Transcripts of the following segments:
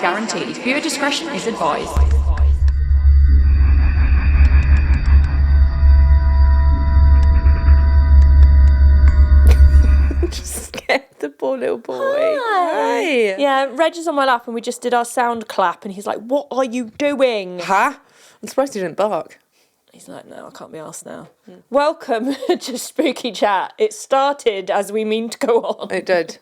guaranteed. Viewer discretion is advised. Just scared the poor little boy. Hi. Yeah, Reg is on my lap and we just did our sound clap and he's like, what are you doing? Huh? I'm surprised he didn't bark. He's like, no, I can't be arsed now. Welcome to Spooky Chat. It started as we mean to go on. It did.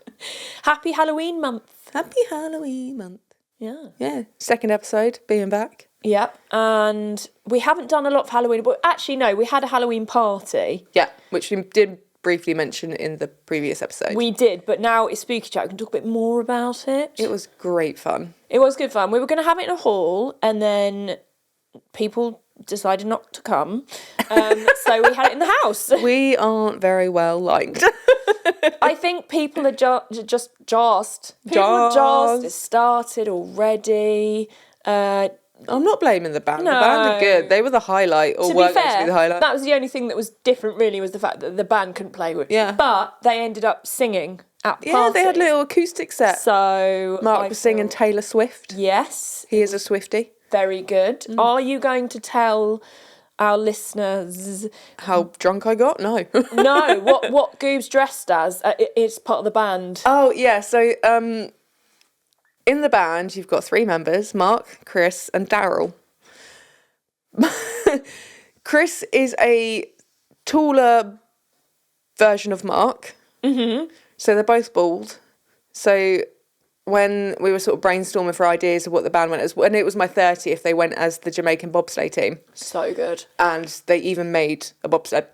Happy Halloween month. Happy Halloween month. Yeah. Yeah, second episode, being back. Yep, and we haven't done a lot of Halloween, but actually, no, we had a Halloween party. Yeah, which we did briefly mention in the previous episode. We did, but now it's Spooky Chat. We can talk a bit more about it. It was great fun. It was good fun. We were going to have it in a hall, and then people decided not to come, so we had it in the house. We aren't very well liked. I think people are just jazzed. People are jazzed. It started already. I'm not blaming the band. No. The band are good. They were the highlight, or To were be going to fair, be the highlight. that was the only thing that was different, really, was the fact that the band couldn't play. Yeah. But they ended up singing at the Yeah, party. they had a little acoustic set. So Mark was singing Taylor Swift. Yes. He is a Swiftie. Very good. Are you going to tell our listeners How drunk I got? No. no what Goob's dressed as? It's part of the band. Oh, yeah. So in the band, you've got three members, Mark, Chris and Daryl. Chris is a taller version of Mark. Mm-hmm. So they're both bald. So when we were sort of brainstorming for ideas of what the band went as, when it was my 30th, they went as the Jamaican bobsleigh team. So good. And they even made a bobsled.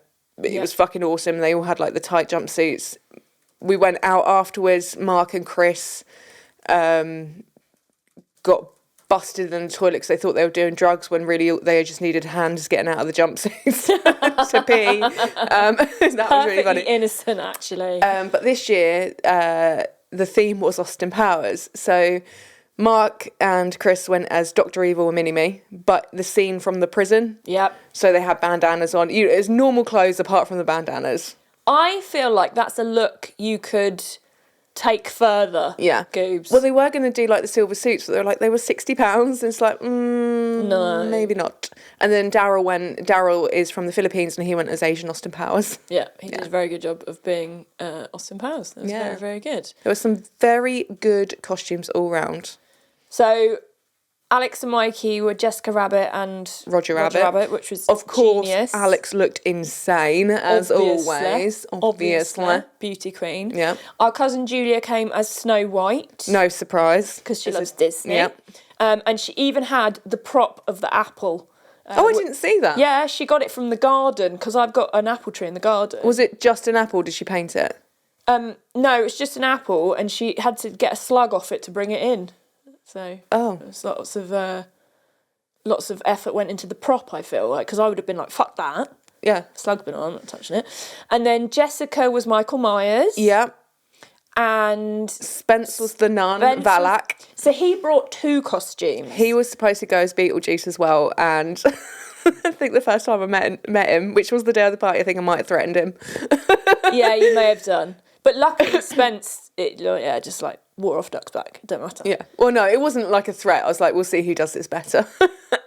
It was fucking awesome. They all had like the tight jumpsuits. We went out afterwards. Mark and Chris got busted in the toilet because they thought they were doing drugs when really they just needed hands getting out of the jumpsuits to pee. That was really funny. Innocent, actually. But this year, the theme was Austin Powers. So Mark and Chris went as Dr. Evil and Mini-Me, but the scene from the prison. Yep. So they had bandanas on. It was normal clothes apart from the bandanas. I feel like that's a look you could take further. Yeah. Goobs. Well, they were going to do like the silver suits, but they were £60. And it's like, no, maybe not. And then Daryl is from the Philippines and he went as Asian Austin Powers. Yeah, he did a very good job of being Austin Powers. That was very, very good. There were some very good costumes all round. So Alex and Mikey were Jessica Rabbit and Roger Rabbit, which was of course genius. Alex looked insane as always. Obviously, beauty queen. Yeah. Our cousin Julia came as Snow White. No surprise, because she loves Disney. Yeah. And she even had the prop of the apple. I didn't see that. Yeah, she got it from the garden because I've got an apple tree in the garden. Was it just an apple? Did she paint it? No, it's just an apple, and she had to get a slug off it to bring it in. So there's lots of effort went into the prop, I feel like, because I would have been like, fuck that. Yeah. Slug's been on, I'm not touching it. And then Jessica was Michael Myers. Yeah. And Spence was the nun, Valak. So he brought two costumes. He was supposed to go as Beetlejuice as well, and I think the first time I met him, which was the day of the party, I think I might have threatened him. Yeah, you may have done. But luckily Spence, just like water off duck's back. Don't matter. Yeah. Well, no, it wasn't like a threat. I was like, we'll see who does this better.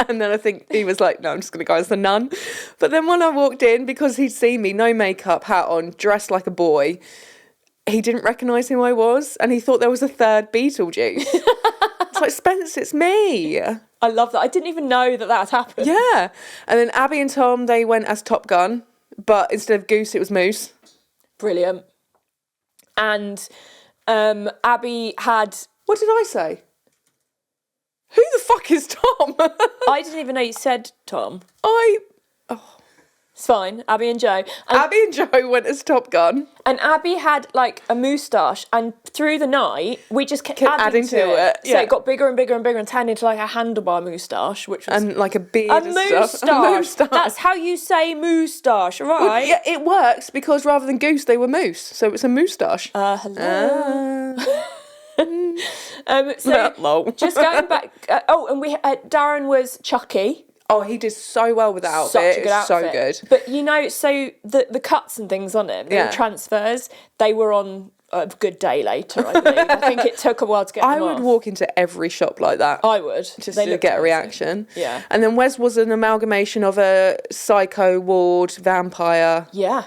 And then I think he was like, no, I'm just going to go as the nun. But then when I walked in, because he'd seen me, no makeup, hat on, dressed like a boy, he didn't recognise who I was. And he thought there was a third Beetlejuice. It's like, Spence, it's me. I love that. I didn't even know that had happened. Yeah. And then Abby and Tom, they went as Top Gun. But instead of Goose, it was Moose. Brilliant. And Abby had... What did I say? Who the fuck is Tom? I didn't even know you said Tom. It's fine. Abby and Joe. Abby and Joe went as Top Gun. And Abby had like a moustache, and through the night we just kept adding to it. Yeah. So it got bigger and bigger and bigger and turned into like a handlebar moustache, which was and like a beard. A moustache. Stuff. That's how you say moustache, right? Well, yeah, it works because rather than goose, they were moose, so it's a moustache. Hello. So lol. just going back. And we Darren was Chucky. Oh, he did so well with that outfit. Such a good outfit. outfit. So good. But you know, so the cuts and things on him, the transfers, they were on a good day later, I believe. I think it took a while to get them I would off. walk into every shop like that. I would. Just They to look get a amazing. reaction. Yeah. And then Wes was an amalgamation of a psycho, ward, vampire. Yeah.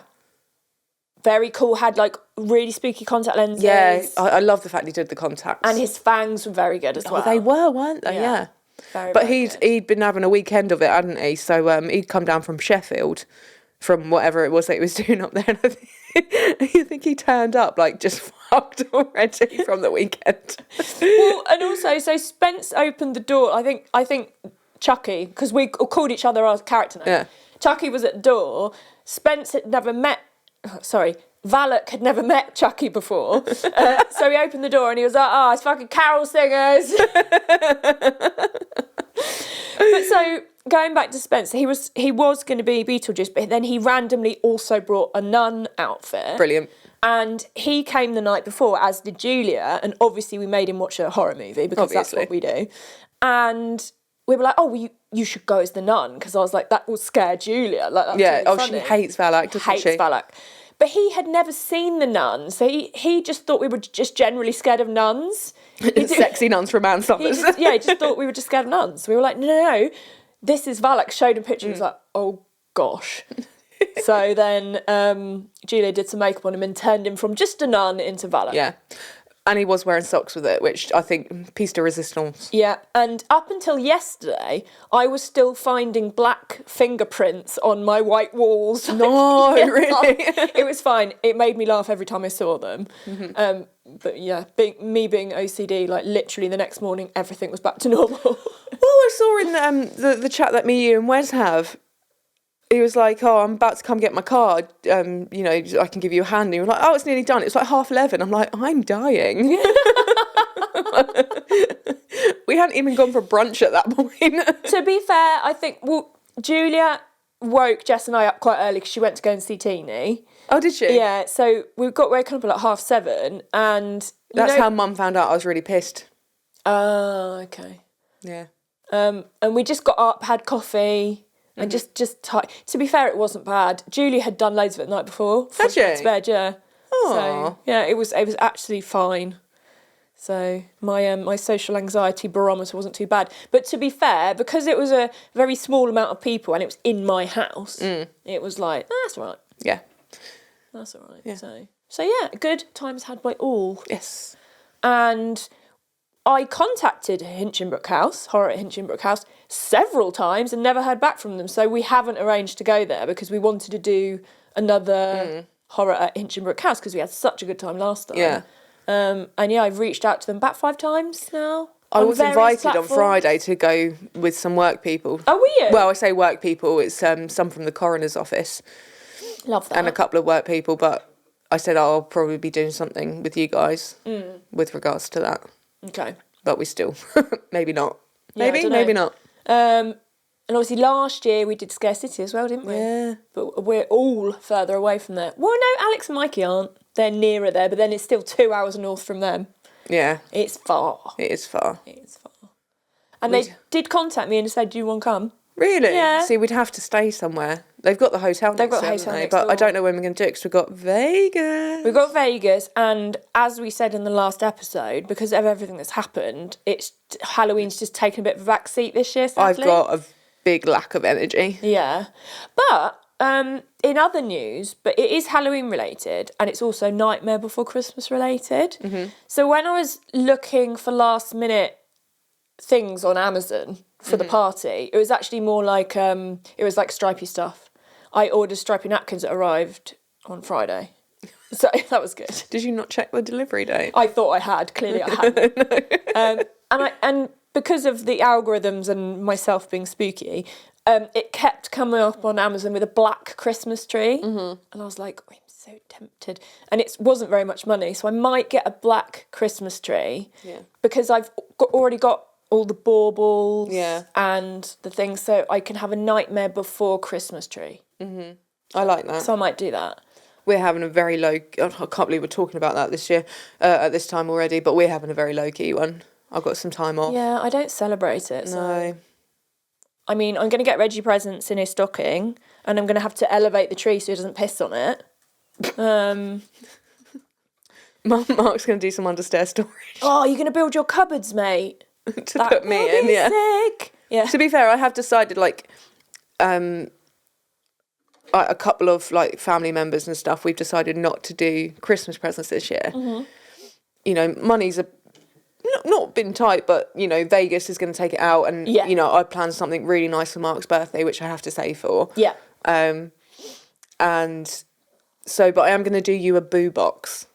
Very cool. Had like really spooky contact lenses. Yeah, I love the fact he did the contacts. And his fangs were very good as well. They were, weren't they? Yeah. Yeah. Very, But very good. he'd been having a weekend of it, hadn't he? So he'd come down from Sheffield, from whatever it was that he was doing up there. And I think he turned up like just fucked already from the weekend. Well, and also, so Spence opened the door. I think Chucky, because we called each other our character name. Yeah. Chucky was at the door. Spence had never met. Sorry. Valak had never met Chucky before. So he opened the door and he was like, oh, it's fucking carol singers. But so going back to Spencer, he was going to be Beetlejuice, but then he randomly also brought a nun outfit. Brilliant. And he came the night before, as did Julia, and obviously we made him watch a horror movie because that's what we do. And we were like, oh, you should go as the nun, because I was like, that will scare Julia. Like, that's Yeah, really oh, funny. she hates Valak, doesn't Hates she? Valak. But he had never seen the nun, so he just thought we were just generally scared of nuns. Sexy nuns from Ann Summers. He just thought we were just scared of nuns. We were like, no, this is Valak. Showed him pictures. He was like, oh gosh. So then Julia did some makeup on him and turned him from just a nun into Valak. Yeah. And he was wearing socks with it, which I think piece de resistance. Yeah, and up until yesterday, I was still finding black fingerprints on my white walls. No, Yeah. really? It was fine. It made me laugh every time I saw them. Mm-hmm. But yeah, me being OCD, like literally the next morning, everything was back to normal. Well, I saw in the chat that me, you and Wes have, he was like, oh, I'm about to come get my card. I can give you a hand. And he was like, oh, it's nearly done. It's like 11:30. I'm like, I'm dying. We hadn't even gone for brunch at that point. To be fair, I think, Julia woke Jess and I up quite early because she went to go and see Teenie. Oh, did she? Yeah, so we got woken up at like 7:30, and That's how Mum found out I was really pissed. Oh, okay. Yeah. And we just got up, had coffee, and just to be fair, it wasn't bad. Julie had done loads of it the night before. Had she went she? to bed, yeah. Aw. So yeah, it was actually fine. So my social anxiety barometer wasn't too bad. But to be fair, because it was a very small amount of people and it was in my house, it was like, that's all right. Yeah. That's all right. Yeah. So yeah, good times had by all. Yes. And I contacted Hinchinbrook House, Horror at Hinchinbrook House, several times and never heard back from them. So we haven't arranged to go there because we wanted to do another Horror at Hinchinbrook House because we had such a good time last time. Yeah. And yeah, I've reached out to them about 5 times now. I on was various invited on platforms. Friday to go with some work people. Oh, were you? Well, I say work people. It's some from the coroner's office Love that. and a couple of work people. But I said I'll probably be doing something with you guys with regards to that. Okay. But we still, maybe not. Yeah, I Maybe, dunno. maybe not. And obviously last year we did Scare City as well, didn't we? Yeah. But we're all further away from there. Well, no, Alex and Mikey aren't. They're nearer there, but then it's still 2 hours north from them. Yeah, It's far. it is far. It's far. And they did contact me and said, do you want to come? Really? Yeah. See, we'd have to stay somewhere. They've got the hotel They've next got the to it, hotel haven't they? next But I door. don't know when we're going to do it because we've got Vegas. We've got Vegas, and as we said in the last episode, because of everything that's happened, Halloween's just taken a bit of a backseat this year, I've sadly. got a big lack of energy. Yeah. But in other news, but it is Halloween related and it's also Nightmare Before Christmas related. Mm-hmm. So when I was looking for last minute things on Amazon for the party, it was actually more like, it was like stripy stuff. I ordered stripy napkins that arrived on Friday. So that was good. Did you not check the delivery date? I thought I had. Clearly, I hadn't. And because of the algorithms and myself being spooky, it kept coming up on Amazon with a black Christmas tree, and I was like, I'm so tempted. And it wasn't very much money, so I might get a black Christmas tree because I've already got all the baubles and the things, so I can have a Nightmare Before Christmas tree. I like that. So I might do that. We're having a very low... I can't believe we're talking about that this year, at this time already, but we're having a very low-key one. I've got some time off. Yeah, I don't celebrate it. So. No. I mean, I'm going to get Reggie presents in his stocking and I'm going to have to elevate the tree so he doesn't piss on it. Mark's going to do some understair storage Oh, you're going to build your cupboards, mate. to put me in, Be yeah. sick. Yeah. To be fair, I have decided, like, a couple of, like, family members and stuff, we've decided not to do Christmas presents this year. Mm-hmm. You know, money's not been tight, but, you know, Vegas is going to take it out. And, Yeah. you know, I planned something really nice for Mark's birthday, which I have to save for. Yeah. And so, but I am going to do you a boo box.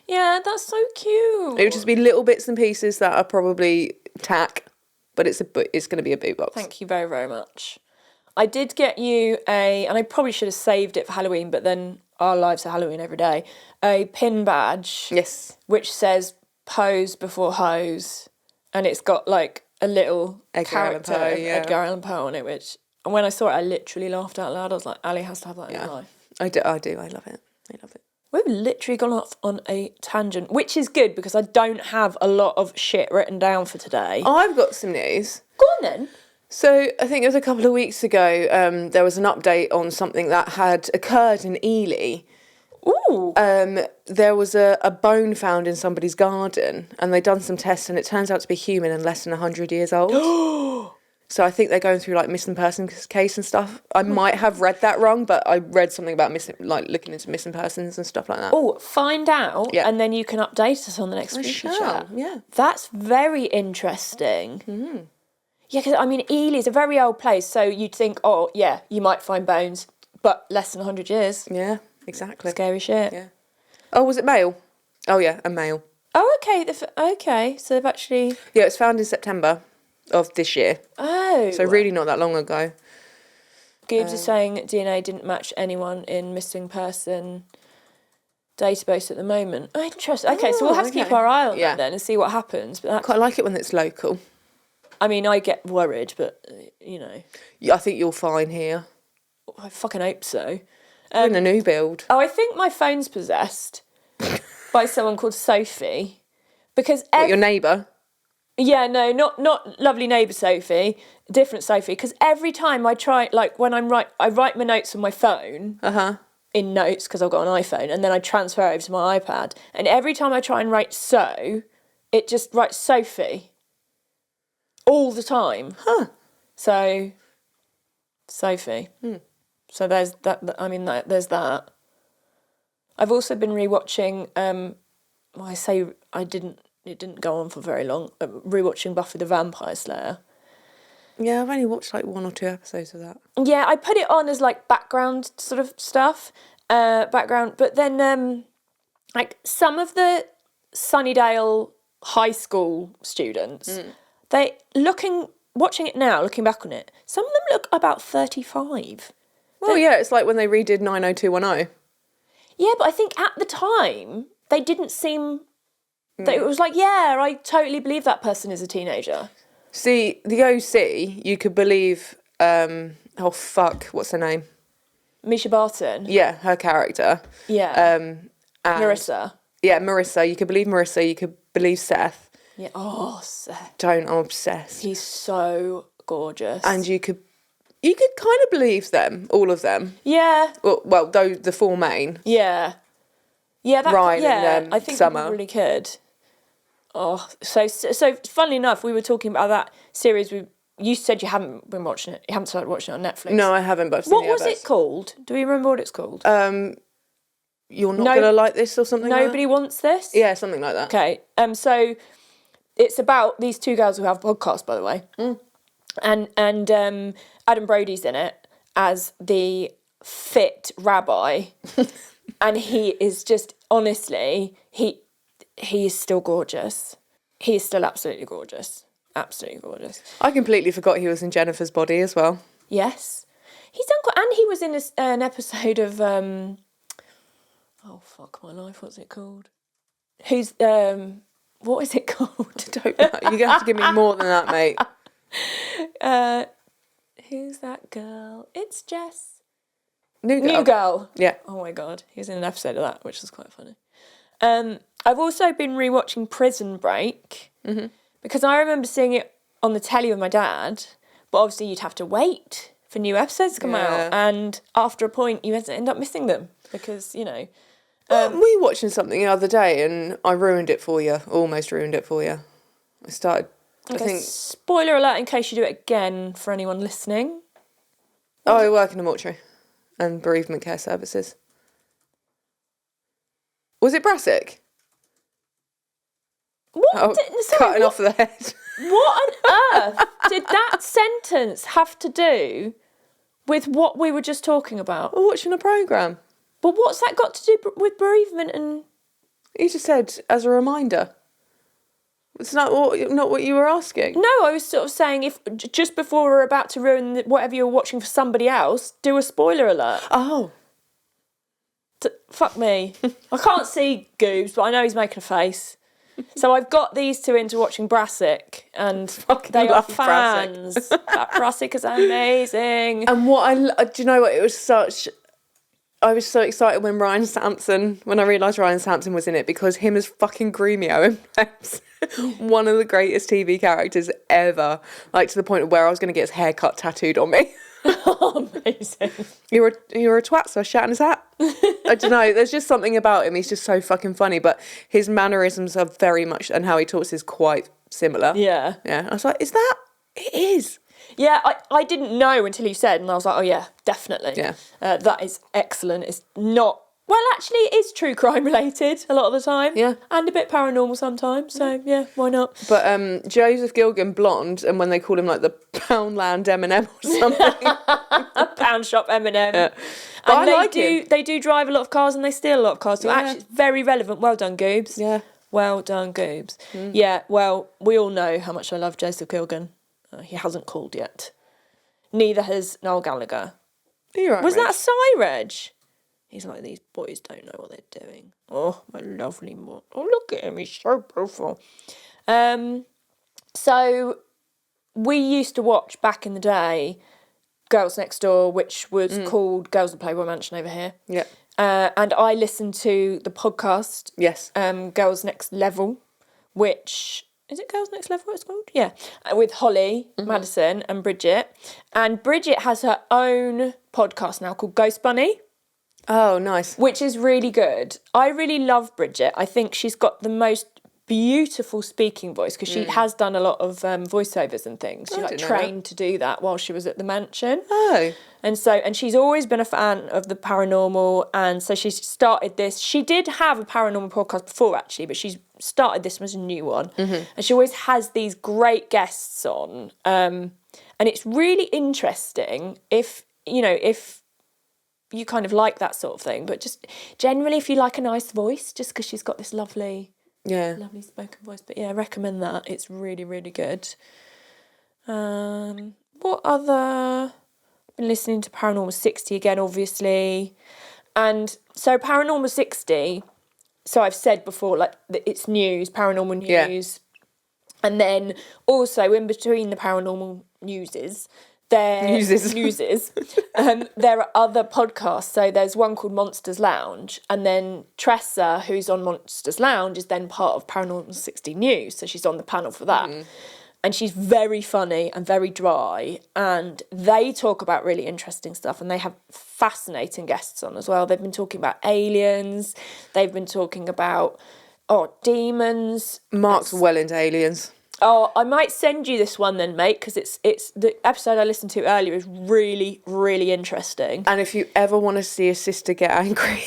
Yeah, that's so cute. It would just be little bits and pieces that are probably tack, but it's going to be a boo box. Thank you very, very much. I did get you and I probably should have saved it for Halloween, but then our lives are Halloween every day, a pin badge. Yes. Which says pose before hose. And it's got like a little Edgar Allan character Poe, of yeah. Edgar Allan Poe on it, which, and when I saw it, I literally laughed out loud. I was like, Ali has to have that in her life. I do. I love it. I love it. We've literally gone off on a tangent, which is good because I don't have a lot of shit written down for today. I've got some news. Go on then. So I think it was a couple of weeks ago, there was an update on something that had occurred in Ely. Ooh. There was a bone found in somebody's garden, and they'd done some tests, and it turns out to be human and less than 100 years old. So I think they're going through like missing persons case and stuff. I might have read that wrong, but I read something about looking into missing persons and stuff like that. Oh, find out, Yeah. and then you can update us on the next Spooky Chat. Yeah. That's very interesting. Yeah, because I mean, Ely is a very old place, so you'd think, oh yeah, you might find bones, but less than 100 years. Yeah, exactly. Scary shit. Yeah. Oh, was it male? Oh yeah, a male. Oh, okay. Okay, so they've actually. Yeah, it was found in September of this year. Oh. So really not that long ago. Gibbs is saying DNA didn't match anyone in missing person database at the moment. Oh, interesting. Okay, so we'll have to keep okay. our eye on Yeah. that then and see what happens. But that's, Quite like it when it's local. I mean, I get worried, but you know, I think you'll find here. I fucking hope so. We're in a new build. Oh, I think my phone's possessed by someone called Sophie, because What, your neighbour? yeah, no, not lovely neighbour Sophie, different Sophie. Because every time I try, like when I write my notes on my phone. In notes because I've got an iPhone, and then I transfer it over to my iPad. And every time I try and write it just writes Sophie. All the time. So, Sophie. So there's that. I mean, there's that. I've also been rewatching. It didn't go on for very long. Rewatching Buffy the Vampire Slayer. Yeah, I've only watched like 1 or 2 episodes of that. Yeah, I put it on as like background sort of stuff. But then like some of the Sunnydale high school students, watching it now, looking back on it, some of them look about 35. Well, yeah, it's like when they redid 90210. Yeah, but I think at the time they didn't seem. It was like, yeah, I totally believe that person is a teenager. See, the OC, you could believe. What's her name? Misha Barton. Yeah, her character. Yeah. And Marissa. Yeah, Marissa. You could believe Marissa. You could believe Seth. Yeah. Oh, Seth. I'm obsessed. He's so gorgeous. And you could kind of believe them, all of them. Yeah. Well, the 4 main. Yeah. Yeah, Ryan and I think Summer. we really could. Oh, so funnily enough, we were talking about that series. You said you haven't been watching it. You haven't started watching it on Netflix. No, I haven't, but I've seen What the was adverts. it called? Do we remember what it's called? You're not gonna like this or something. Nobody like wants this. that? Yeah, something like that. Okay. So it's about these 2 girls who have a podcast, by the way, and Adam Brody's in it as the fit rabbi, and he is just honestly he is still gorgeous. He is still absolutely gorgeous. Absolutely gorgeous. I completely forgot he was in Jennifer's Body as well. Yes. He's done quite... And he was in an episode of... oh, fuck my life, what's it called? What is it called? Don't know. You're going to have to give me more than that, mate. Who's that girl? It's Jess. New Girl. Yeah. Oh my God. He was in an episode of that, which was quite funny. I've also been rewatching Prison Break because I remember seeing it on the telly with my dad, but obviously you'd have to wait for new episodes to come out, and after a point you end up missing them because, you know. Weren't we watching something the other day and I ruined it for you, almost ruined it for you. I think... Spoiler alert in case you do it again for anyone listening. I work in a mortuary and bereavement care services. Was it Brassic? What? Cutting off the head. What on earth did that sentence have to do with what we were just talking about? We're watching a programme. But what's that got to do with bereavement and... You just said, as a reminder. It's not what you were asking. No, I was sort of saying if just before we're about to ruin whatever you're watching for somebody else, do a spoiler alert. Oh. Fuck me. I can't see Goobs, but I know he's making a face. So I've got these two into watching Brassic, and they are fans. Brassic is amazing. And do you know what? I was so excited when I realised Ryan Sampson was in it, because him as fucking Gremio in Peps, one of the greatest TV characters ever. Like, to the point of where I was going to get his haircut tattooed on me. Amazing. You're a twat, so I shat in his hat. I don't know. There's just something about him. He's just so fucking funny. But his mannerisms are very much, and how he talks is quite similar. Yeah. Yeah. I was like, is that? It is. Yeah, I didn't know until you said, and I was like, oh yeah, definitely. Yeah. That is excellent. It's not... Well, actually, it is true crime related a lot of the time. Yeah. And a bit paranormal sometimes. So, yeah, why not? But Joseph Gilgan blonde, and when they call him like the Poundland M&M or something. A pound shop M&M. Yeah. But And I like him. They do drive a lot of cars and they steal a lot of cars. So Yeah. actually, it's very relevant. Well done, Goobs. Yeah. Well done, Goobs. Yeah, well, we all know how much I love Joseph Gilgan. He hasn't called yet. Neither has Noel Gallagher. You're right, Was Reg. that Cyreg? He's like, these boys don't know what they're doing. Oh, my lovely boy. Oh, look at him. He's so beautiful. So we used to watch back in the day Girls Next Door, which was called Girls at Playboy Mansion over here. Yeah. And I listened to the podcast, Yes. Girls Next Level, which... Is it Girls Next Level it's called? Yeah. With Holly, Madison and Bridget. And Bridget has her own podcast now called Ghost Bunny, Oh, nice. which is really good. I really love Bridget. I think she's got the most beautiful speaking voice, because she has done a lot of voiceovers and things. She didn't know trained to do that while she was at the mansion. Oh. And she's always been a fan of the paranormal, and so she started this. She did have a paranormal podcast before, actually, but she's started this one as a new one. And she always has these great guests on, and it's really interesting if you kind of like that sort of thing, but just generally if you like a nice voice, just because she's got this lovely spoken voice. But yeah, I recommend that. It's really, really good. What other... Been listening to Paranormal 60 again, obviously. And so Paranormal 60, so I've said before, like, it's news, paranormal news. Yeah. And then also in between the paranormal newses, there are other podcasts. So there's one called Monsters Lounge, and then Tressa, who's on Monsters Lounge, is then part of Paranormal 60 News. So she's on the panel for that. And she's very funny and very dry, and they talk about really interesting stuff, and they have fascinating guests on as well. They've been talking about aliens, they've been talking about demons. Mark's well into aliens. Oh, I might send you this one then, mate, because it's the episode I listened to earlier is really, really interesting. And if you ever want to see a sister get angry...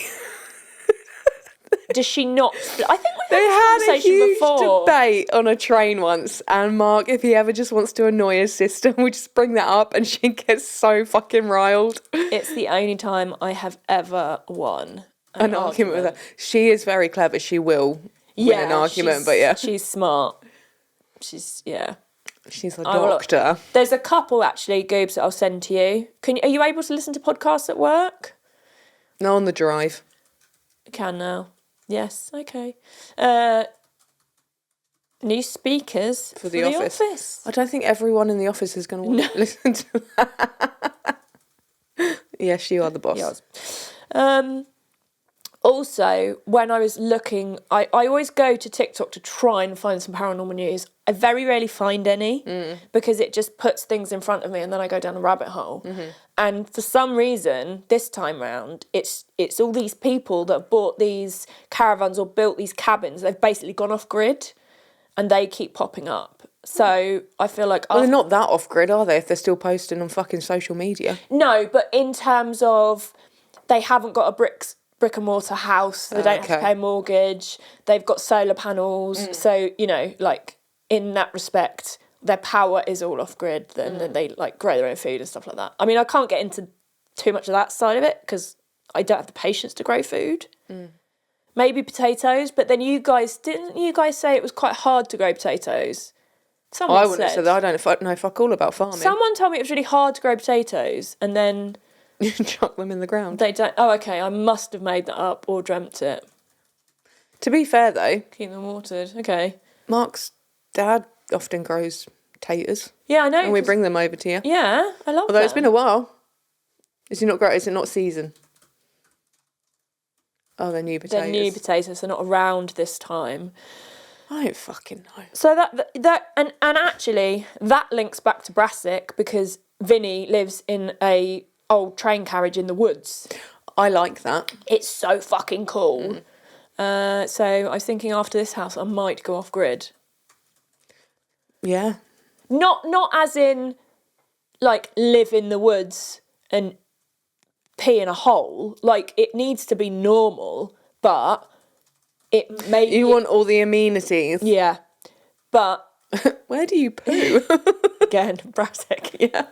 Does she not? I think we They had had this a conversation huge before. debate on a train once, and Mark, if he ever just wants to annoy his sister, we just bring that up, and she gets so fucking riled. It's the only time I have ever won An argument with her. She is very clever. She will win an argument, but yeah. She's smart. She's a doctor. There's a couple, actually, Goobs, that I'll send to you. Are you able to listen to podcasts at work? No, on the drive. You can now. Yes, okay. New speakers for the office. I don't think everyone in the office is going to want to listen to that. Yes, you are the boss. Yes. Also, when I was looking, I always go to TikTok to try and find some paranormal news. I very rarely find any because it just puts things in front of me and then I go down a rabbit hole. And for some reason, this time round, it's all these people that have bought these caravans or built these cabins. They've basically gone off grid and they keep popping up. So I feel like... Well, they're not that off-grid, are they, if they're still posting on fucking social media? No, but in terms of they haven't got a brick and mortar house, they don't have to pay a mortgage, they've got solar panels. So, you know, like, in that respect, their power is all off-grid, and then they, like, grow their own food and stuff like that. I mean, I can't get into too much of that side of it because I don't have the patience to grow food. Maybe potatoes, but then didn't you guys say it was quite hard to grow potatoes? Someone I wouldn't have said that. I don't know fuck all about farming. Someone told me it was really hard to grow potatoes, and then You chuck them in the ground. they don't. Oh, okay. I must have made that up or dreamt it. To be fair, though, Keep them watered. Okay. Mark's dad often grows taters, Yeah, I know. and we 'cause- bring them over to you. Yeah, I love Although that. it's been a while. Is it not season? Oh, they're new potatoes. They're new potatoes. They're not around this time. I don't fucking know. So and actually that links back to Brassic because Vinny lives in a old train carriage in the woods. I like that. It's so fucking cool. So I was thinking after this house I might go off grid. Yeah. Not as in like live in the woods and pee in a hole. Like it needs to be normal, but it may You want all the amenities. yeah. But Where do you poo? again, Brassic, yeah.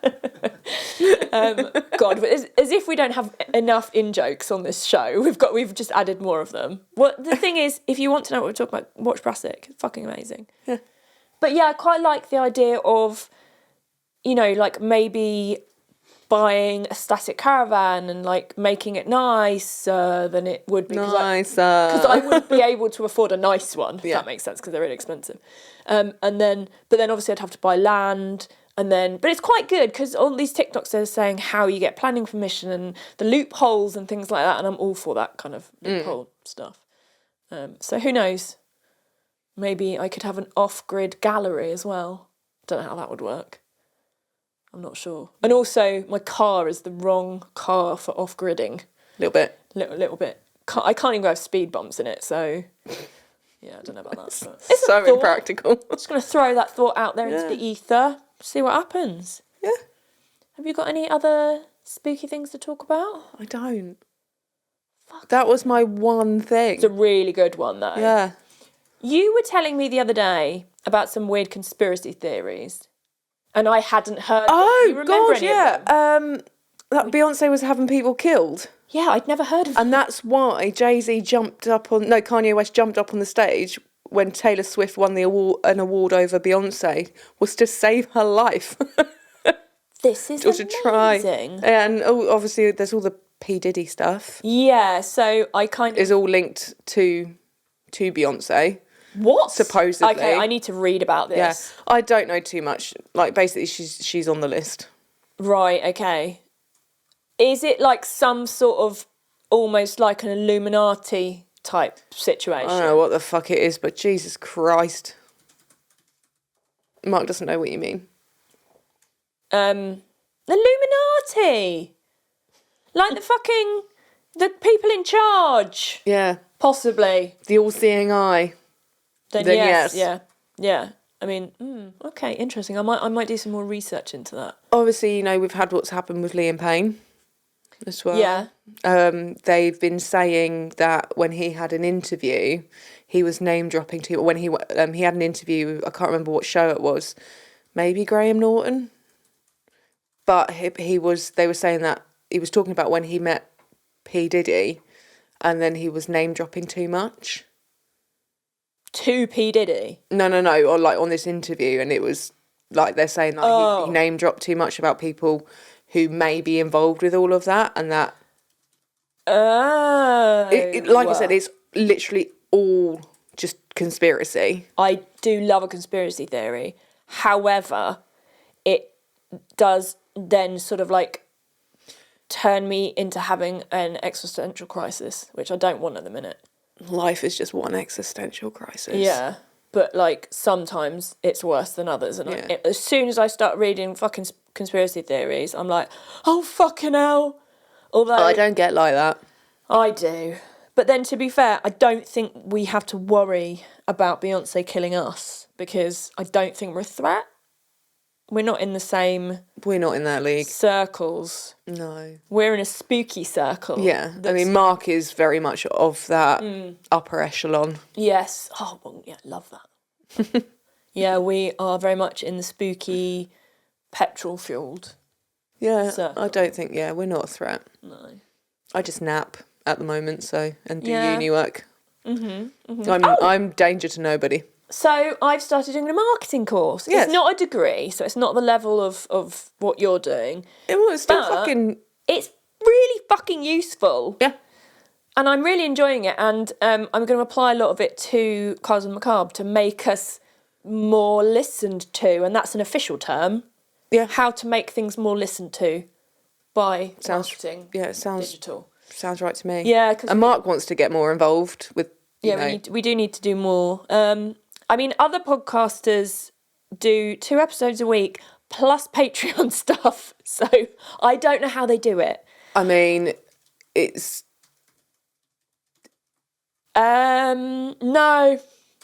God, but as if we don't have enough in jokes on this show. We've just added more of them. Well, the thing is, if you want to know what we're talking about, watch Brassic. It's fucking amazing. Yeah. But yeah, I quite like the idea of, you know, like maybe buying a static caravan and like making it nicer than it would be. Nicer. Because I wouldn't be able to afford a nice one, if Yeah. that makes sense, because they're really expensive. But then obviously I'd have to buy land, but it's quite good because all these TikToks are saying how you get planning permission and the loopholes and things like that, and I'm all for that kind of loophole stuff. So who knows? Maybe I could have an off-grid gallery as well. Don't know how that would work. I'm not sure. And also, my car is the wrong car for off-gridding. Little bit. Little bit. I can't even go have speed bumps in it, so yeah, I don't know about that. But it's So a thought. impractical. I'm just going to throw that thought out there into the ether, see what happens. Yeah. Have you got any other spooky things to talk about? I don't. That was my one thing. It's a really good one, though. Yeah. You were telling me the other day about some weird conspiracy theories, and I hadn't heard them. Do you remember God, any yeah. of them? That Beyonce was having people killed. Yeah, I'd never heard of them. And that's why Kanye West jumped up on the stage when Taylor Swift won an award over Beyonce, was to save her life. This is or to try. amazing. And obviously there's all the P. Diddy stuff. Yeah, so I kind of... Is all linked to Beyonce. What? Supposedly. Okay, I need to read about this. Yeah. I don't know too much. Like, basically, she's on the list. Right, okay. Is it like some sort of almost like an Illuminati type situation? I don't know what the fuck it is, but Jesus Christ. Mark doesn't know what you mean. Illuminati! Like the people in charge. Yeah. Possibly. The all-seeing eye. Then yes. Yeah. I mean, okay, interesting. I might do some more research into that. Obviously, you know, we've had what's happened with Liam Payne as well. Yeah. They've been saying that when he had an interview, he was name-dropping too. When he had an interview, I can't remember what show it was, maybe Graham Norton. But they were saying that he was talking about when he met P. Diddy, and then he was name-dropping too much. To P. Diddy? No, or like on this interview, and it was like they're saying that he name dropped too much about people who may be involved with all of that, and that. Like I said, it's literally all just conspiracy. I do love a conspiracy theory. However, it does then sort of like turn me into having an existential crisis, which I don't want at the minute. Life is just one existential crisis. Yeah. But, like, sometimes it's worse than others. And Yeah. as soon as I start reading fucking conspiracy theories, I'm like, oh, fucking hell. Although I don't get like that. I do. But then, to be fair, I don't think we have to worry about Beyonce killing us because I don't think we're a threat. We're not in the same We're not in that league. circles. No. We're in a spooky circle. Yeah. I that's- mean, Mark is very much of that upper echelon. Yes. Oh, well, yeah, love that. Yeah, we are very much in the spooky, petrol-fueled. Yeah. Circle. I don't think, we're not a threat. No. I just nap at the moment, and do Yeah. uni work. I'm danger to nobody. So I've started doing a marketing course. Yes. It's not a degree, so it's not the level of what you're doing. It's still But- fucking... It's really fucking useful. Yeah. And I'm really enjoying it. And I'm going to apply a lot of it to Cars and Macabre to make us more listened to. And that's an official term. Yeah. How to make things more listened to by marketing. Yeah, it Digital. sounds right to me. Yeah, 'cause and Mark wants to get more involved with, you know, we do need to do more. I mean, other podcasters do 2 episodes a week plus Patreon stuff. So I don't know how they do it. I mean, it's No.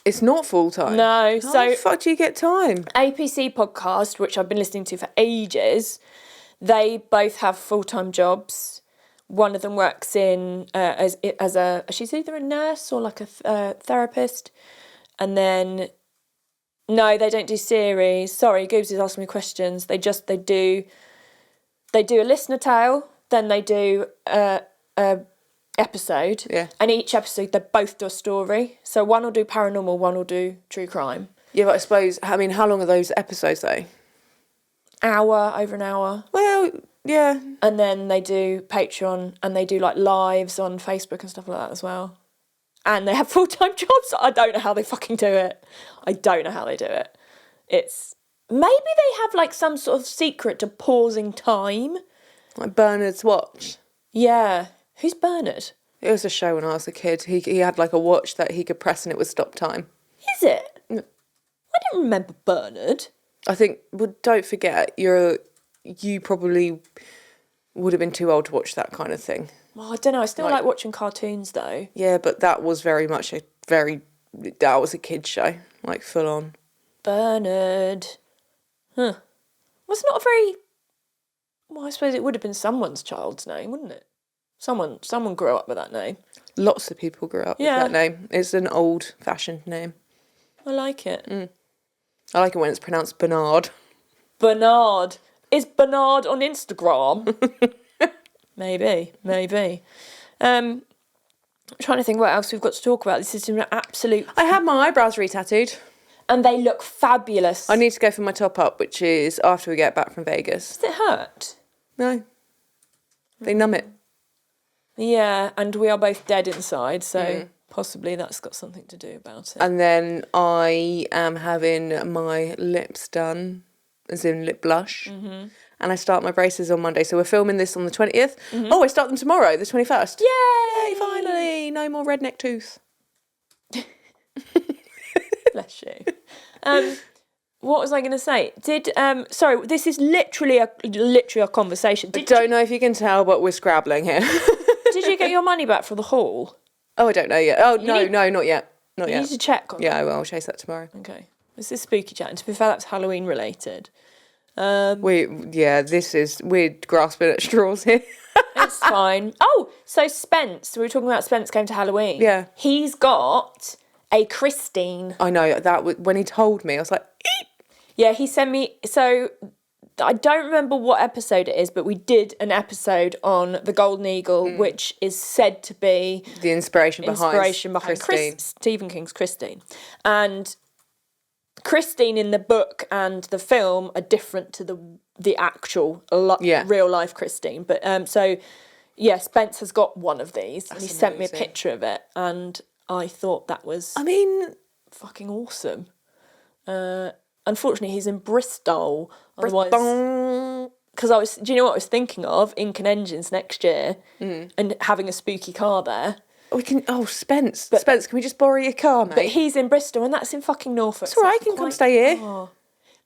it's not full time. No. How So the fuck do you get time? APC podcast, which I've been listening to for ages, they both have full-time jobs. One of them works in as a she's either a nurse or like a therapist, and then no, they don't do series. Sorry, Goobs is asking me questions. They do a listener tale, then they do a episode, Yeah. and each episode they both do a story. So one will do paranormal, one will do true crime. Yeah, but I suppose, I mean, how long are those episodes though? Over an hour. Well, yeah. And then they do Patreon and they do like lives on Facebook and stuff like that as well. And they have full-time jobs. I don't know how they fucking do it. I don't know how they do it. It's maybe they have like some sort of secret to pausing time. Like Bernard's watch. Yeah. Who's Bernard? It was a show when I was a kid. He had like a watch that he could press and it would stop time. Is it? No. I don't remember Bernard. I think, well, don't forget, you probably would have been too old to watch that kind of thing. Well, I don't know. I still like watching cartoons though. Yeah, but that was very much that was a kid's show, like full on. Bernard. Huh. Well, it's not a very... Well, I suppose it would have been someone's child's name, wouldn't it? Someone grew up with that name. Lots of people grew up with that name. It's an old-fashioned name. I like it. I like it when it's pronounced Bernard. Bernard. Is Bernard on Instagram? Maybe. I'm trying to think what else we've got to talk about. This is an absolute... I had my eyebrows re-tattooed. And they look fabulous. I need to go for my top-up, which is after we get back from Vegas. Does it hurt? No. They numb it. Yeah, and we are both dead inside, so possibly that's got something to do about it. And then I am having my lips done, as in lip blush. And I start my braces on Monday. So we're filming this on the 20th. Oh, I start them tomorrow, the 21st. Yay! Yay, finally. No more redneck tooth. Bless you. What was I going to say? Sorry, this is literally a conversation. I don't know if you can tell, but we're scrabbling here. Did you get your money back for the haul? Oh, I don't know yet. Oh, no, need- not yet. Not You yet. need to check on Yeah, I will. I'll chase that tomorrow. that. Okay. This is spooky chat. And to be fair, that's Halloween related. We're grasping at straws here. It's fine. Oh, so Spence. We were talking about Spence going to Halloween. Yeah. He's got a Christine. I know that when he told me, I was like, eep. Yeah, he sent me. So I don't remember what episode it is, but we did an episode on the Golden Eagle, which is said to be The inspiration behind Christine. Stephen King's Christine. And Christine in the book and the film are different to the actual real life Christine. But Spence has got one of these, and he sent me a picture of it, and I thought that was fucking awesome. Unfortunately, he's in Bristol. Otherwise, because do you know what I was thinking of? Incan Engines next year and having a spooky car there. We can. Oh, Spence. Spence, can we just borrow your car, mate? But he's in Bristol and that's in fucking Norfolk. It's all right. You can come stay here. Oh.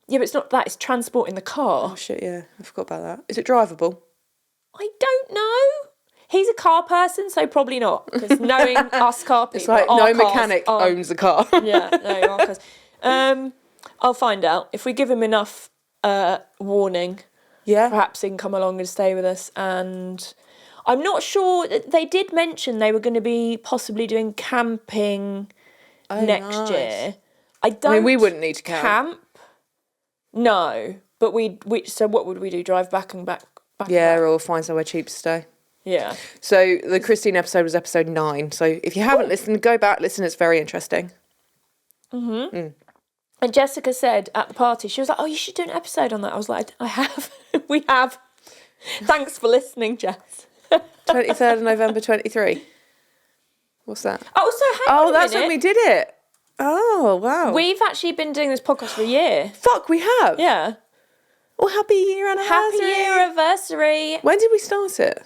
Yeah, but it's not that. It's transporting the car. Oh shit! Yeah, I forgot about that. Is it drivable? I don't know. He's a car person, so probably not. Because knowing us car people, It's like our no cars mechanic aren't- owns a car. Yeah, no, our cars. I'll find out if we give him enough warning. Yeah. Perhaps he can come along and stay with us. And I'm not sure. They did mention they were going to be possibly doing camping next nice. year. I don't. I mean, we wouldn't need to camp. No, but we. So what would we do? Drive back and back. Yeah, or find somewhere cheap to stay. Yeah. So the Christine episode was episode 9. So if you haven't listened, go back, listen. It's very interesting. And Jessica said at the party, she was like, "Oh, you should do an episode on that." I was like, "I have. We have." Thanks for listening, Jess. 23rd of November 23. What's that? Oh, so hang on a that's minute. when we did it. Oh, wow. We've actually been doing this podcast for a year. Fuck, we have. Yeah. Well, happy year anniversary. Happy year anniversary. When did we start it?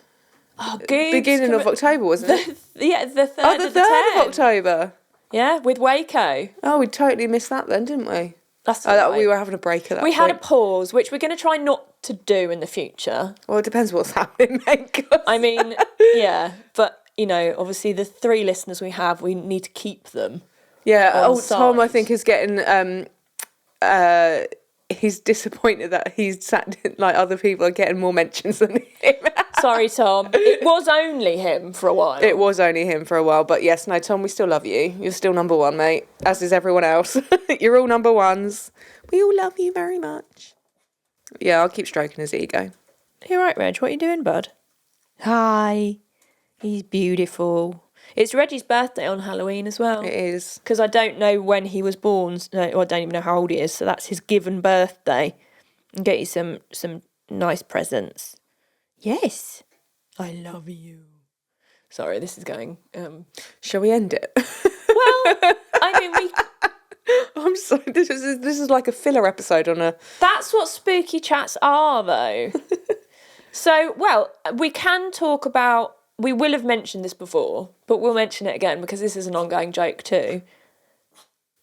Oh, good. Beginning of October, wasn't it? Yeah, the 3rd Oh, the of the 3rd 10th. of October. Yeah, with Waco. Oh, we totally missed that then, didn't we? That's Oh, right. we were having a break at that We point. had a pause, which we're going to try not to do in the future. Well, it depends what's happening, mate. 'cause- I mean, yeah, but, you know, obviously the 3 listeners we have, we need to keep them. Yeah, on Tom, I side. think, is getting... he's disappointed that he's sat... Like, other people are getting more mentions than him. Sorry, Tom. It was only him for a while. It was only him for a while, but yes, no, Tom, we still love you. You're still number 1, mate, as is everyone else. You're all number 1s. We all love you very much. Yeah, I'll keep stroking his ego. You're right, Reg. What are you doing, bud? Hi. He's beautiful. It's Reggie's birthday on Halloween as well. It is. Because I don't know when he was born. No, I don't even know how old he is. So that's his given birthday. And get you some nice presents. Yes. I love you. Sorry, this is going... Shall we end it? Well, I mean, I'm sorry. This is like a filler episode on a... that's what spooky chats are, though. So, well, we can talk about... We will have mentioned this before, but we'll mention it again because this is an ongoing joke too.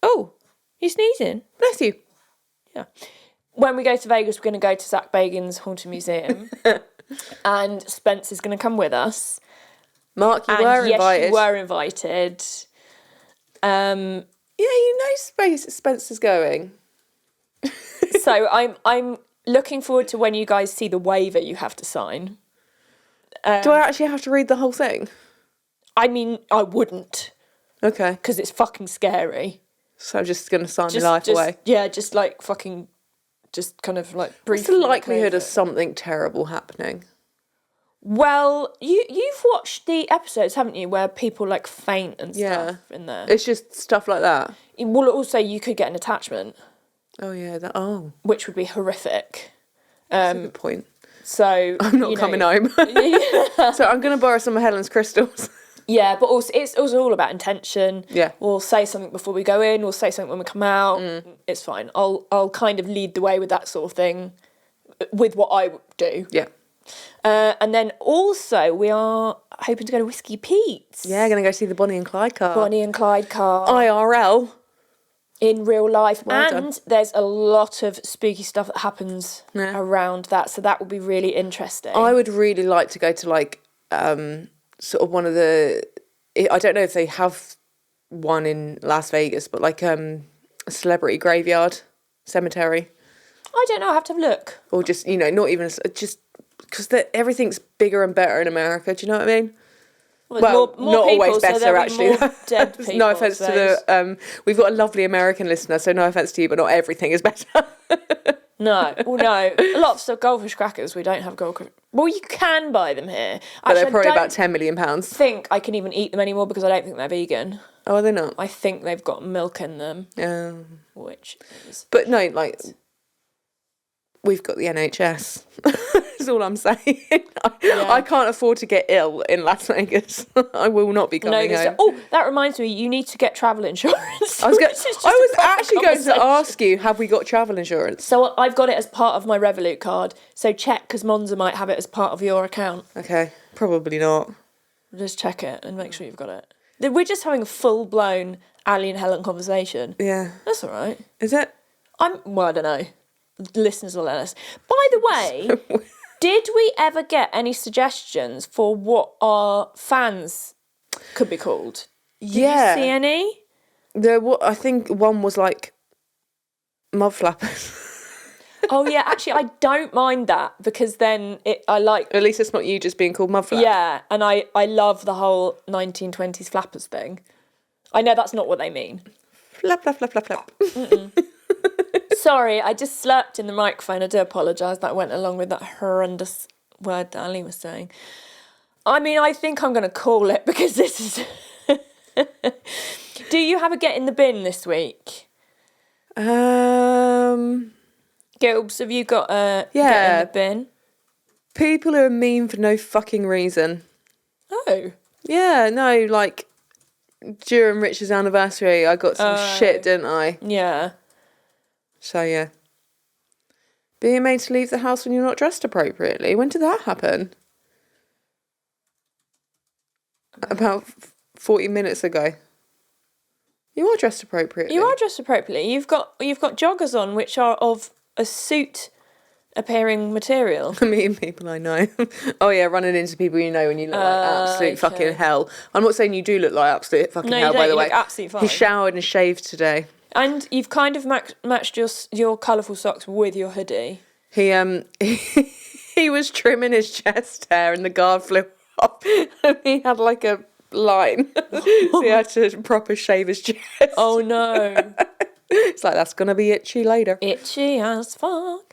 Oh, you sneezing? Bless you. Yeah. When we go to Vegas, we're going to go to Zach Bagans' Haunted Museum. And Spence is going to come with us. Mark, you And were yes, invited. you were invited. Yeah, you know Spencer's going. So I'm looking forward to when you guys see the waiver you have to sign. Do I actually have to read the whole thing? I mean, I wouldn't Okay. because it's fucking scary. So I'm just going to sign my life away. Yeah, just like fucking, just kind of like What's briefly. the look likelihood over of it. something terrible happening? Well, you've watched the episodes, haven't you, where people like faint and stuff in there. It's just stuff like that. Well, also you could get an attachment, Oh, yeah. which would be horrific. That's a good point. So I'm not coming home. So I'm going to borrow some of Helen's crystals. Yeah, but also it's also all about intention. Yeah. We'll say something before we go in. We'll say something when we come out. It's fine. I'll kind of lead the way with that sort of thing, with what I do. Yeah. And then also we are hoping to go to Whiskey Pete's. Yeah, going to go see the Bonnie and Clyde car. Bonnie and Clyde car IRL. in real life. Well and done. there's a lot of spooky stuff that happens Yeah. around that. So that will be really interesting. I would really like to go to like sort of one of the... I don't know if they have one in Las Vegas, but like a celebrity graveyard cemetery. I don't know. I have to have a look. Or just, you know, not even... Just because everything's bigger and better in America. Do you know what I mean? Well, Well, more not people, always so better, there'll be actually. more dead people, No I offence to suppose. the... we've got a lovely American listener, so no offence to you, but not everything is better. No, well, no. A lot of stuff, goldfish crackers, we don't have goldfish. Well, you can buy them here. But they're Actually, probably I about don't £10 million. think I can even eat them anymore because I don't think they're vegan. Oh, are they not? I think they've got milk in them, which is... But no, like... We've got the NHS. is all I'm saying. I can't afford to get ill in Las Vegas. I will not be coming home. Oh, that reminds me, you need to get travel insurance. I was actually going to ask you, have we got travel insurance? So I've got it as part of my Revolut card. So check, because Monza might have it as part of your account. Okay, probably not. Just check it and make sure you've got it. We're just having a full-blown Ali and Helen conversation. Yeah. That's all right. Is it? Well, I don't know. The listeners will let us. By the way, did we ever get any suggestions for what our fans could be called? Did you see any? I think one was like mud flappers. Oh yeah, actually I don't mind that, because then At least it's not you just being called mud flap. Yeah, and I love the whole 1920s flappers thing. I know that's not what they mean. Flap, flap, flap, flap, flap. Sorry, I just slurped in the microphone. I do apologise. That went along with that horrendous word that Ali was saying. I mean, I think I'm going to call it, because this is... Do you have a get in the bin this week? Gilbs, have you got a get in the bin? People who are mean for no fucking reason. Oh. Yeah, no, like, during Rich's anniversary, I got some shit, didn't I? Yeah. So, yeah. Being made to leave the house when you're not dressed appropriately. When did that happen? About 40 minutes ago. You are dressed appropriately. You are dressed appropriately. You've got joggers on, which are of a suit appearing material. Meeting people I know. Oh yeah, running into people you know when you look like absolute fucking hell. I'm not saying you do look like absolute fucking hell, by the way. Look absolutely fine. He showered and shaved today. And you've kind of matched your colourful socks with your hoodie. He he was trimming his chest hair and the guard flew off and he had like a line. So he had to proper shave his chest. Oh no. It's like, that's gonna be itchy later. Itchy as fuck.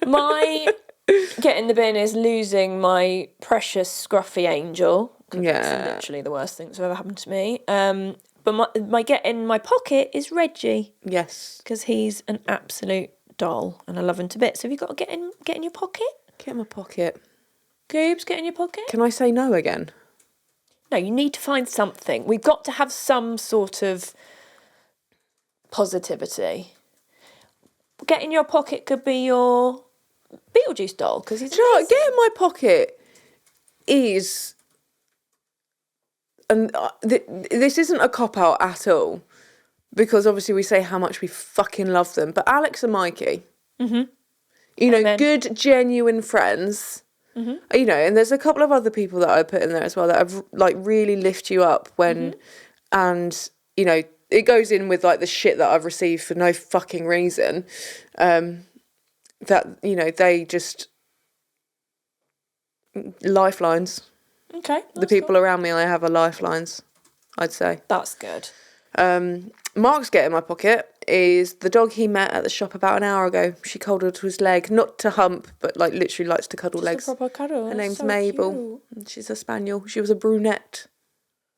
My get in the bin is losing my precious scruffy angel. That's literally the worst thing that's ever happened to me. But my get in my pocket is Reggie. Yes. Because he's an absolute doll and I love him to bits. Have you got to get in your pocket? Get in my pocket. Goobs, get in your pocket? Can I say no again? No, you need to find something. We've got to have some sort of positivity. Get in your pocket could be your Beetlejuice doll, because he's... Do you know what? Get in my pocket is... And this isn't a cop-out at all, because obviously we say how much we fucking love them, but Alex and Mikey, you know, good, genuine friends, you know, and there's a couple of other people that I put in there as well that have, like, really lift you up when, and, you know, it goes in with, like, the shit that I've received for no fucking reason, that, you know, they just... Lifelines. Okay. The people around me I have are lifelines, I'd say. That's good. Mark's get in my pocket is the dog he met at the shop about an hour ago. She cuddled to his leg, not to hump, but like literally likes to cuddle legs. A proper cuddle. Her name's so Mabel. Cute. She's a spaniel. She was a brunette.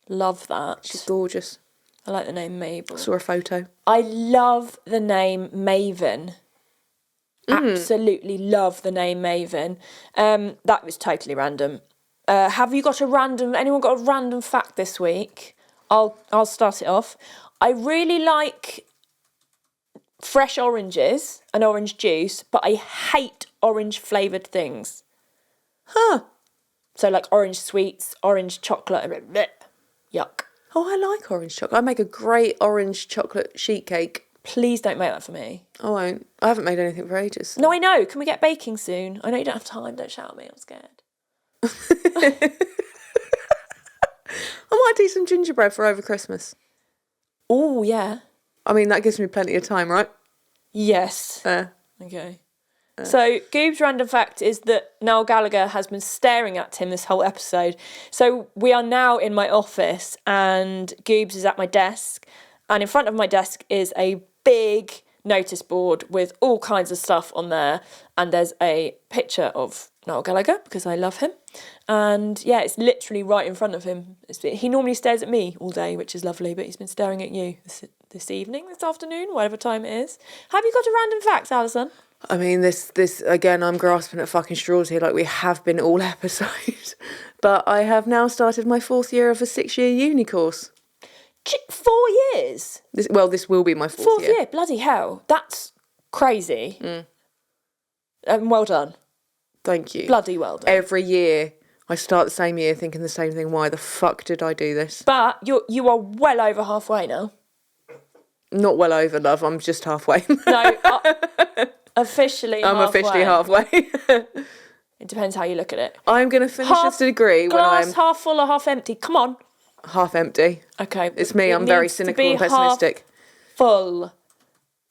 Love that. She's gorgeous. I like the name Mabel. Saw a photo. I love the name Maven. Absolutely love the name Maven. That was totally random. Have you got anyone got a random fact this week? I'll start it off. I really like fresh oranges and orange juice, but I hate orange flavoured things. Huh. So like orange sweets, orange chocolate, yuck. Oh, I like orange chocolate. I make a great orange chocolate sheet cake. Please don't make that for me. I won't. I haven't made anything for ages. No, I know. Can we get baking soon? I know you don't have time. Don't shout at me. I'm scared. I might do some gingerbread for over Christmas. Oh, yeah. I mean, that gives me plenty of time, right? Yes. Okay. So, Goob's random fact is that Noel Gallagher has been staring at him this whole episode. So, we are now in my office and Goobs is at my desk. And in front of my desk is a big notice board with all kinds of stuff on there. And there's a picture of Noel Gallagher because I love him. And yeah, it's literally right in front of him. He normally stares at me all day, which is lovely, but he's been staring at you this evening, this afternoon, whatever time it is. Have you got a random fact, Alison? I mean, this again, I'm grasping at fucking straws here like we have been all episode. But I have now started my 4th year of a 6-year uni course. 4 years? This will be my 4th Fourth year. year, bloody hell. That's crazy. Well done. Thank you. Bloody well done. Every year, I start the same year thinking the same thing. Why the fuck did I do this? But you are well over halfway now. Not well over, love. I'm just halfway. No, officially I'm officially halfway. It depends how you look at it. I'm going to finish this degree when I'm Glass half full or half empty? Come on. half empty. Okay. It's me. it I'm very needs to cynical be and pessimistic. Half full.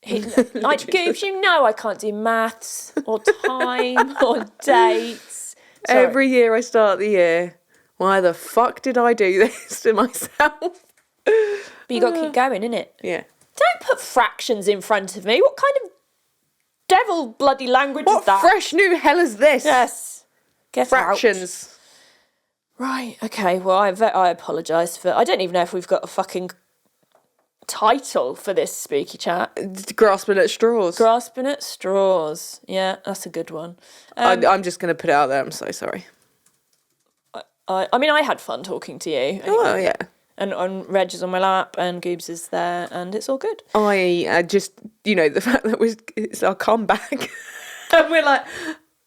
Like, Goobs, you know I can't do maths or time or dates. Sorry. Every year I start the year, why the fuck did I do this to myself? But you got to keep going, innit? Yeah. Don't put fractions in front of me. What kind of devil bloody language What is that? fresh new hell is this? Yes. Get out. Fractions. Right, okay, well, I apologise for... I don't even know if we've got a fucking title for this spooky chat. Grasping at straws. Grasping at straws. Yeah, that's a good one. I'm just going to put it out there. I'm so sorry. I mean, I had fun talking to you. Anyway. Oh, yeah. And Reg is on my lap and Goobs is there and it's all good. I just, the fact that it's our comeback. And we're like,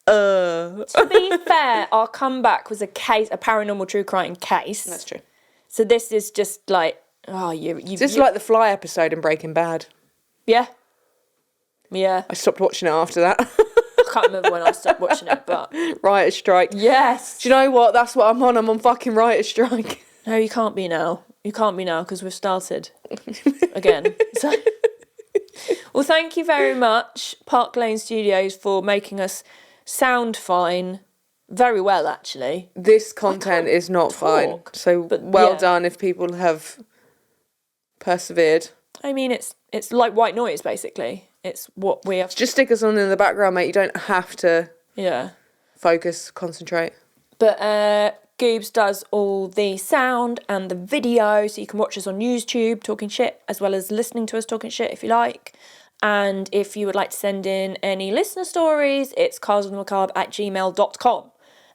To be fair, our comeback was a paranormal true crime case. That's true. So this is just like, you Just like the Fly episode in Breaking Bad. Yeah. Yeah. I stopped watching it after that. I can't remember when I stopped watching it, but... Writer's strike. Yes. Do you know what? That's what I'm on. I'm on fucking writer's strike. No, you can't be now. You can't be now because we've started again. So... Well, thank you very much, Park Lane Studios, for making us sound fine. Very well, actually. This content is not fine. So well done if people have persevered. I mean, it's like white noise, basically. It's what we have. Just stick us on in the background, mate. You don't have to focus, concentrate. But Goobs does all the sound and the video, so you can watch us on YouTube talking shit, as well as listening to us talking shit if you like. And if you would like to send in any listener stories, it's carlsonmacabre@gmail.com.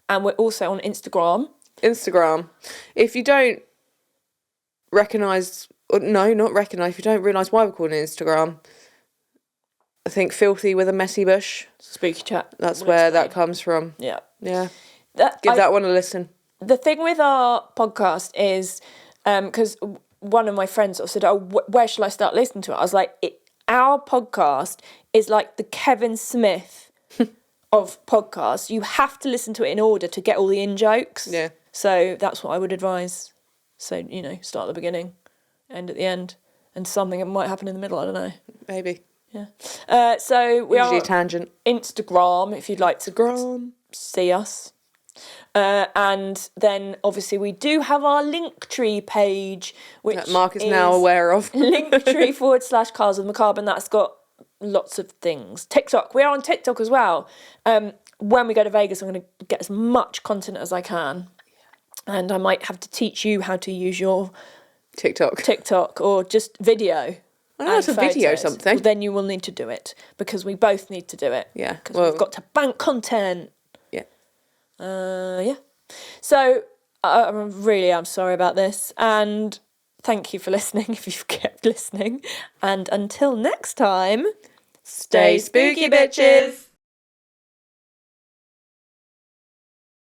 And we're also on Instagram. If you don't recognise, if you don't realise why we're calling it Instagram, I think Filthy with a Messy Bush. Spooky chat. That's where that comes from. Yeah. Yeah. Give that one a listen. The thing with our podcast is, because one of my friends sort of said, where shall I start listening to it? I was like, our podcast is like the Kevin Smith of podcasts. You have to listen to it in order to get all the in-jokes. Yeah. So that's what I would advise. So, start at the beginning, end at the end, and something that might happen in the middle, I don't know. Maybe. Yeah. So we Usually are a tangent. Instagram, if you'd like to see us. And then obviously we do have our Linktree page, which that Mark is now aware of. Linktree/Cars with Macabre, and that's got lots of things. TikTok, we are on TikTok as well. When we go to Vegas, I'm going to get as much content as I can, and I might have to teach you how to use your TikTok or just video. I know it's a video something. Well, then you will need to do it because we both need to do it. Yeah, because we've got to bank content. Yeah. So I'm sorry about this, and thank you for listening if you've kept listening. And until next time, stay spooky, bitches.